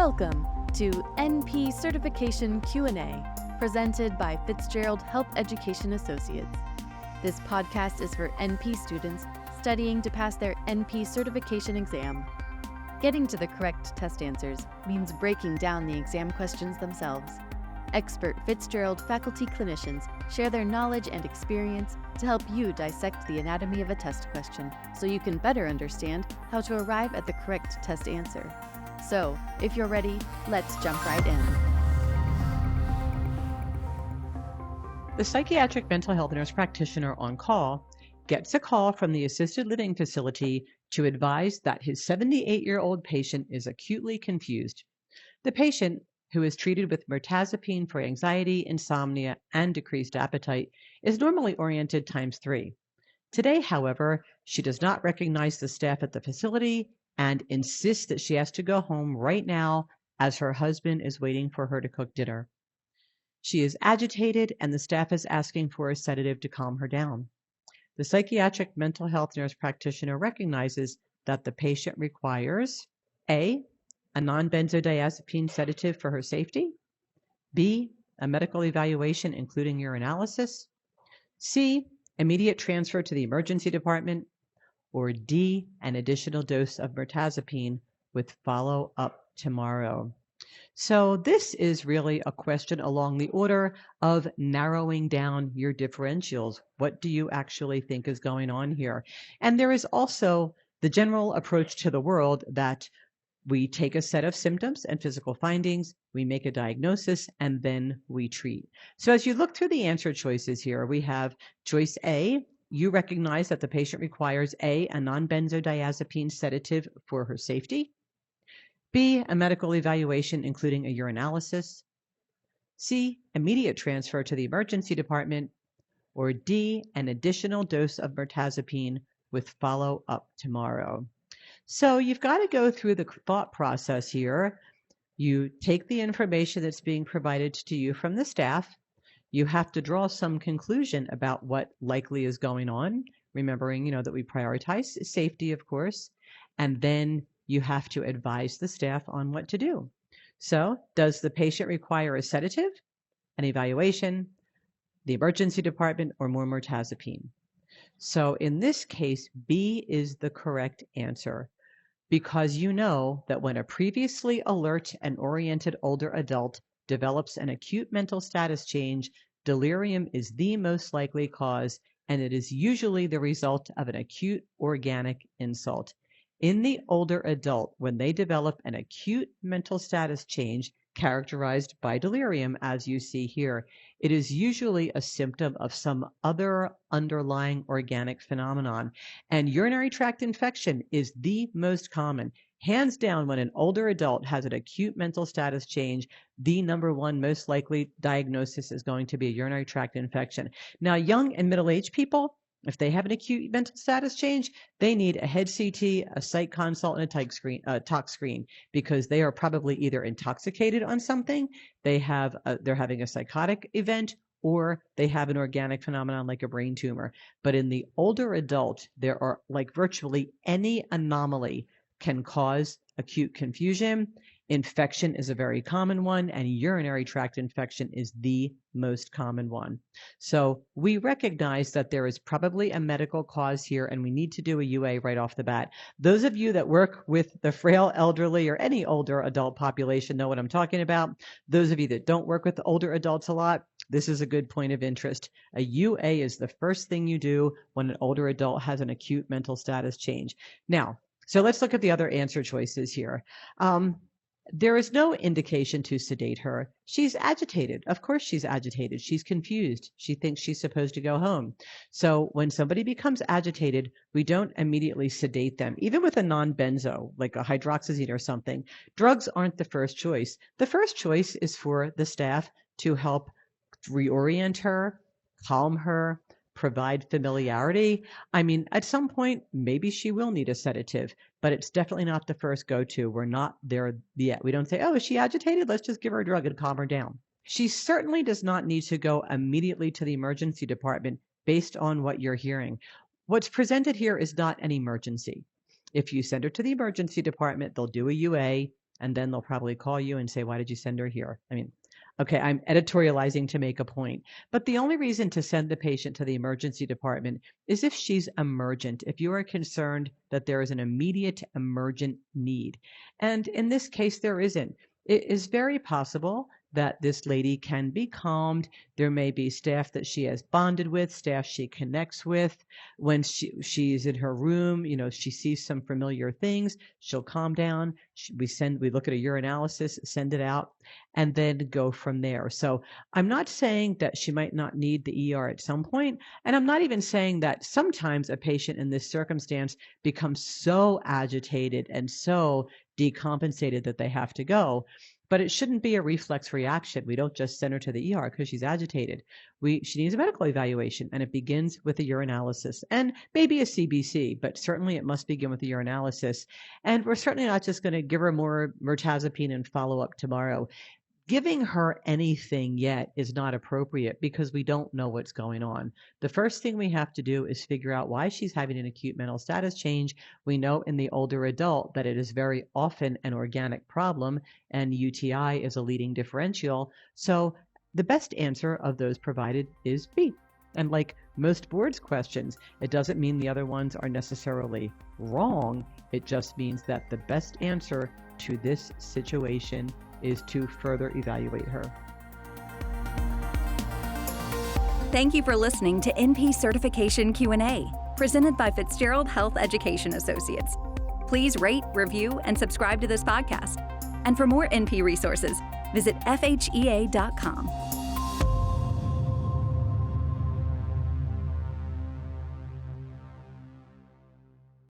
Welcome to NP Certification Q&A, presented by Fitzgerald Health Education Associates. This podcast is for NP students studying to pass their NP certification exam. Getting to the correct test answers means breaking down the exam questions themselves. Expert Fitzgerald faculty clinicians share their knowledge and experience to help you dissect the anatomy of a test question so you can better understand how to arrive at the correct test answer. So, if you're ready, let's jump right in. The psychiatric mental health nurse practitioner on call gets a call from the assisted living facility to advise that his 78-year-old patient is acutely confused. The patient, who is treated with mirtazapine for anxiety, insomnia, and decreased appetite, is normally oriented ×3. Today, however, she does not recognize the staff at the facility and insists that she has to go home right now as her husband is waiting for her to cook dinner. She is agitated and the staff is asking for a sedative to calm her down. The psychiatric mental health nurse practitioner recognizes that the patient requires A, a non-benzodiazepine sedative for her safety, B, a medical evaluation including urinalysis, C, immediate transfer to the emergency department, or D, an additional dose of mirtazapine with follow-up tomorrow. So this is really a question along the order of narrowing down your differentials. What do you actually think is going on here? And there is also the general approach to the world that we take a set of symptoms and physical findings, we make a diagnosis, and then we treat. So as you look through the answer choices here, we have choice A. You recognize that the patient requires A, a non-benzodiazepine sedative for her safety, B, a medical evaluation including a urinalysis, C, immediate transfer to the emergency department, or D, an additional dose of mirtazapine with follow-up tomorrow. So you've got to go through the thought process here. You take the information that's being provided to you from the staff. You have to draw some conclusion about what likely is going on, remembering, that we prioritize safety, of course, and then you have to advise the staff on what to do. So, does the patient require a sedative, an evaluation, the emergency department, or more mirtazapine? So, in this case, B is the correct answer, because you know that when a previously alert and oriented older adult develops an acute mental status change, delirium is the most likely cause, and it is usually the result of an acute organic insult. In the older adult, when they develop an acute mental status change characterized by delirium, as you see here, it is usually a symptom of some other underlying organic phenomenon. And urinary tract infection is the most common. Hands down, when an older adult has an acute mental status change, the number one most likely diagnosis is going to be a urinary tract infection. Now, young and middle-aged people, if they have an acute mental status change, they need a head CT, a psych consult, and a tox screen, because they are probably either intoxicated on something, they're having a psychotic event, or they have an organic phenomenon like a brain tumor. But in the older adult, there are, like, virtually any anomaly can cause acute confusion. Infection is a very common one, and urinary tract infection is the most common one. So we recognize that there is probably a medical cause here, and we need to do a UA right off the bat. Those of you that work with the frail elderly or any older adult population know what I'm talking about. Those of you that don't work with older adults a lot, this is a good point of interest. A UA is the first thing you do when an older adult has an acute mental status change. Now, so let's look at the other answer choices here. There is no indication to sedate her. She's agitated. Of course she's agitated. She's confused. She thinks she's supposed to go home. So when somebody becomes agitated, we don't immediately sedate them. Even with a non-benzo, like a hydroxyzine or something, drugs aren't the first choice. The first choice is for the staff to help reorient her, calm her, provide familiarity. I mean, at some point, maybe she will need a sedative, but it's definitely not the first go-to. We're not there yet. We don't say, oh, is she agitated? Let's just give her a drug and calm her down. She certainly does not need to go immediately to the emergency department based on what you're hearing. What's presented here is not an emergency. If you send her to the emergency department, they'll do a UA. and then they'll probably call you and say, why did you send her here? I mean, okay, I'm editorializing to make a point, but the only reason to send the patient to the emergency department is if she's emergent, if you are concerned that there is an immediate emergent need. And in this case, there isn't. It is very possible that this lady can be calmed. There may be staff that she has bonded with, staff she connects with. When she's in her room, she sees some familiar things, she'll calm down. We look at a urinalysis, send it out, and then go from there. So I'm not saying that she might not need the ER at some point, and I'm not even saying that sometimes a patient in this circumstance becomes so agitated and so decompensated that they have to go. But it shouldn't be a reflex reaction. We don't just send her to the ER because she's agitated. She needs a medical evaluation, and it begins with a urinalysis and maybe a CBC, but certainly it must begin with a urinalysis. And we're certainly not just going to give her more mirtazapine and follow up tomorrow. Giving her anything yet is not appropriate because we don't know what's going on. The first thing we have to do is figure out why she's having an acute mental status change. We know in the older adult that it is very often an organic problem, and UTI is a leading differential. So the best answer of those provided is B. And like most boards questions, it doesn't mean the other ones are necessarily wrong. It just means that the best answer to this situation is to further evaluate her. Thank you for listening to NP Certification Q&A, presented by Fitzgerald Health Education Associates. Please rate, review, and subscribe to this podcast. And for more NP resources, visit FHEA.com.